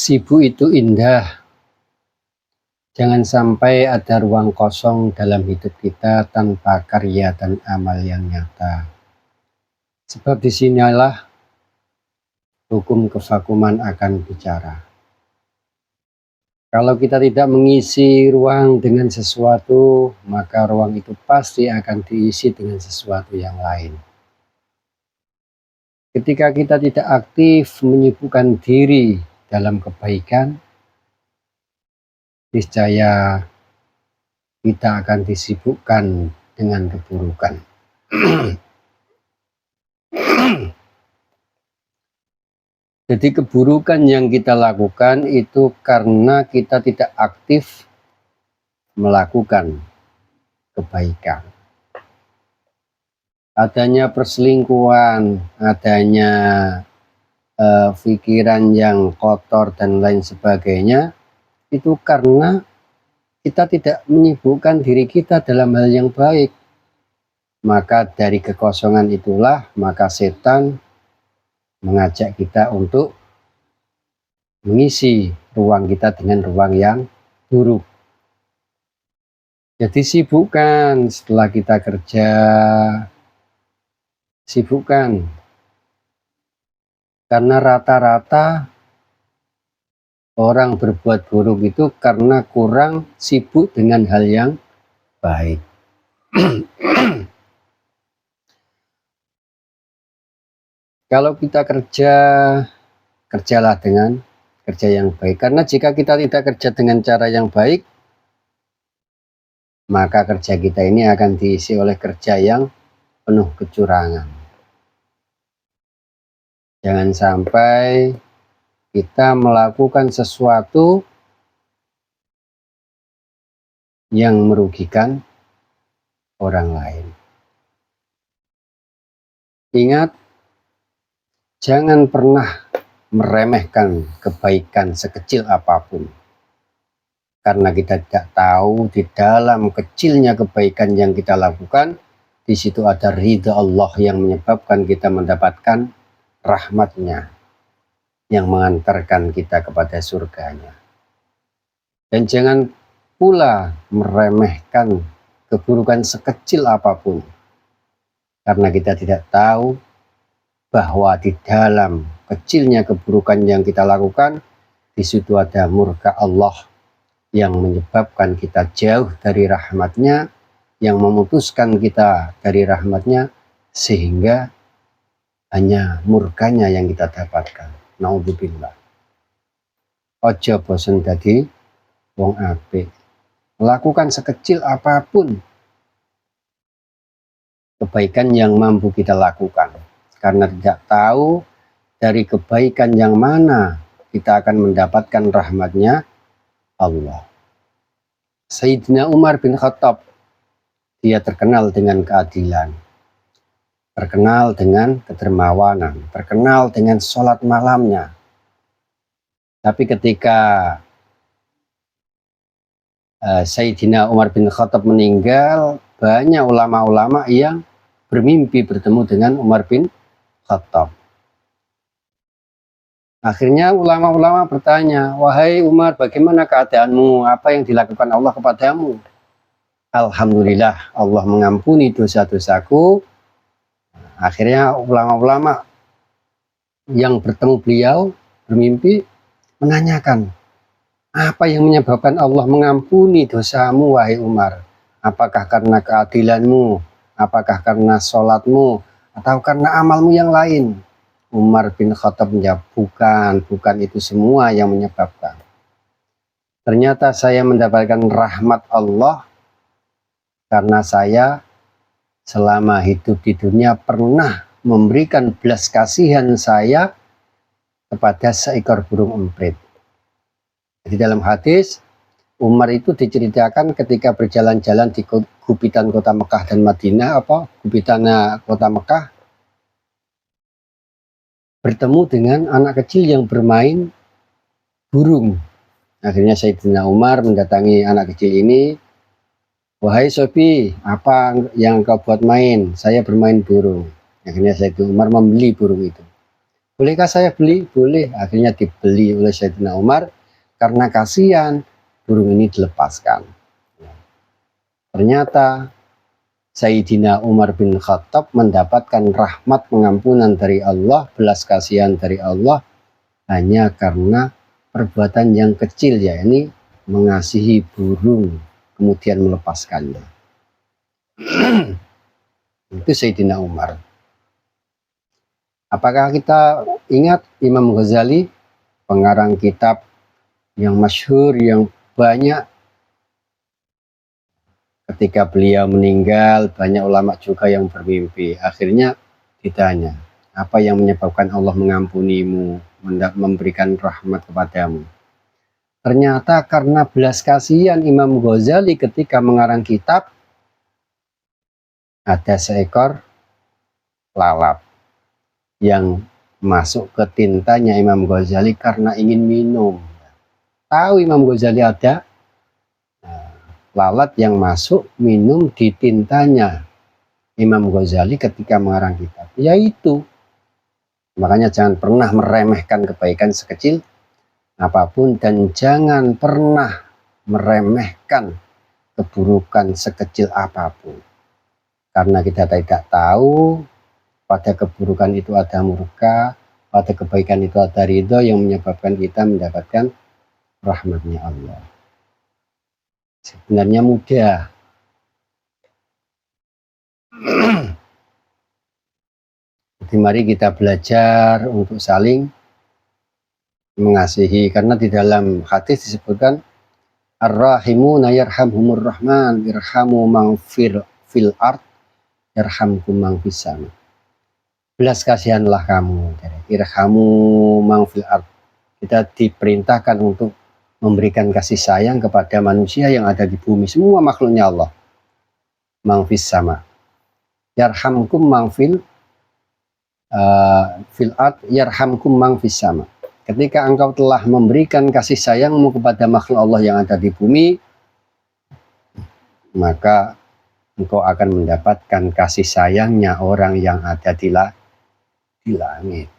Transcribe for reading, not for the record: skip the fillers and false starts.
Sibuk itu indah. Jangan sampai ada ruang kosong dalam hidup kita tanpa karya dan amal yang nyata. Sebab disinilah hukum kevakuman akan bicara. Kalau kita tidak mengisi ruang dengan sesuatu, maka ruang itu pasti akan diisi dengan sesuatu yang lain. Ketika kita tidak aktif menyibukkan diri dalam kebaikan, niscaya kita akan disibukkan dengan keburukan. Jadi keburukan yang kita lakukan itu karena kita tidak aktif melakukan kebaikan. Adanya perselingkuhan, adanya pikiran yang kotor dan lain sebagainya, itu karena kita tidak menyibukkan diri kita dalam hal yang baik. Maka dari kekosongan itulah maka setan mengajak kita untuk mengisi ruang kita dengan ruang yang buruk. Jadi sibukkan setelah kita kerja, sibukkan. Karena rata-rata orang berbuat buruk itu karena kurang sibuk dengan hal yang baik. Kalau kita kerja, kerjalah dengan kerja yang baik. Karena jika kita tidak kerja dengan cara yang baik, maka kerja kita ini akan diisi oleh kerja yang penuh kecurangan. Jangan sampai kita melakukan sesuatu yang merugikan orang lain. Ingat, jangan pernah meremehkan kebaikan sekecil apapun. Karena kita tidak tahu di dalam kecilnya kebaikan yang kita lakukan, di situ ada ridha Allah yang menyebabkan kita mendapatkan rahmatnya yang mengantarkan kita kepada surganya. Dan jangan pula meremehkan keburukan sekecil apapun, karena kita tidak tahu bahwa di dalam kecilnya keburukan yang kita lakukan, di situ ada murka Allah yang menyebabkan kita jauh dari rahmatnya, yang memutuskan kita dari rahmatnya, sehingga hanya murkanya yang kita dapatkan. Naudzubillah. Ojo bosen dadi wong apik. Lakukan sekecil apapun kebaikan yang mampu kita lakukan. Karena tidak tahu dari kebaikan yang mana kita akan mendapatkan rahmatnya Allah. Sayyidina Umar bin Khattab, dia terkenal dengan keadilan, terkenal dengan kedermawanan, terkenal dengan sholat malamnya. Tapi ketika Sayyidina Umar bin Khattab meninggal, banyak ulama-ulama yang bermimpi bertemu dengan Umar bin Khattab. Akhirnya ulama-ulama bertanya, wahai Umar, bagaimana keadaanmu? Apa yang dilakukan Allah kepadamu? Alhamdulillah, Allah mengampuni dosa-dosaku. Akhirnya ulama-ulama yang bertemu beliau bermimpi menanyakan, apa yang menyebabkan Allah mengampuni dosamu, wahai Umar? Apakah karena keadilanmu? Apakah karena sholatmu? Atau karena amalmu yang lain? Umar bin Khattab menjawab, bukan itu semua yang menyebabkan. Ternyata saya mendapatkan rahmat Allah karena saya selama hidup di dunia pernah memberikan belas kasihan saya kepada seekor burung emprit. Di dalam hadis, Umar itu diceritakan ketika berjalan-jalan di gubitan kota Mekah dan Madinah, gubitannya kota Mekah, bertemu dengan anak kecil yang bermain burung. Akhirnya Sayyidina Umar mendatangi anak kecil ini, wahai Sobi, apa yang kau buat main? Saya bermain burung. Akhirnya Sayyidina Umar membeli burung itu. Bolehkah saya beli? Boleh. Akhirnya dibeli oleh Sayyidina Umar karena kasihan burung ini dilepaskan. Ternyata Sayyidina Umar bin Khattab mendapatkan rahmat pengampunan dari Allah, belas kasihan dari Allah hanya karena perbuatan yang kecil, yakni mengasihi burung kemudian melepaskannya. Itu Sayyidina Umar. Apakah kita ingat Imam Ghazali, pengarang kitab yang masyhur, yang banyak? Ketika beliau meninggal, banyak ulama juga yang bermimpi. Akhirnya ditanya, apa yang menyebabkan Allah mengampunimu, memberikan rahmat kepadamu? Ternyata karena belas kasihan Imam Ghazali ketika mengarang kitab, ada seekor lalat yang masuk ke tintanya Imam Ghazali karena ingin minum. Tahu Imam Ghazali ada lalat yang masuk minum di tintanya Imam Ghazali ketika mengarang kitab. Yaitu, makanya jangan pernah meremehkan kebaikan sekecil apapun dan jangan pernah meremehkan keburukan sekecil apapun. Karena kita tidak tahu pada keburukan itu ada murka, pada kebaikan itu ada ridho yang menyebabkan kita mendapatkan rahmatnya Allah. Sebenarnya mudah. Jadi mari kita belajar untuk saling mengasihi, karena di dalam hadis disebutkan ar-rahimuna yarhamhumur rahman irhamu man fil ard yarhamkum man fis sama. Belas kasihanlah kamu, irhamu man fil ard. Kita diperintahkan untuk memberikan kasih sayang kepada manusia yang ada di bumi, semua makhluknya Allah. Man fis sama. Yarhamkum man fil ard yarhamkum man fis sama. Ketika engkau telah memberikan kasih sayangmu kepada makhluk Allah yang ada di bumi, maka engkau akan mendapatkan kasih sayangnya orang yang ada di langit.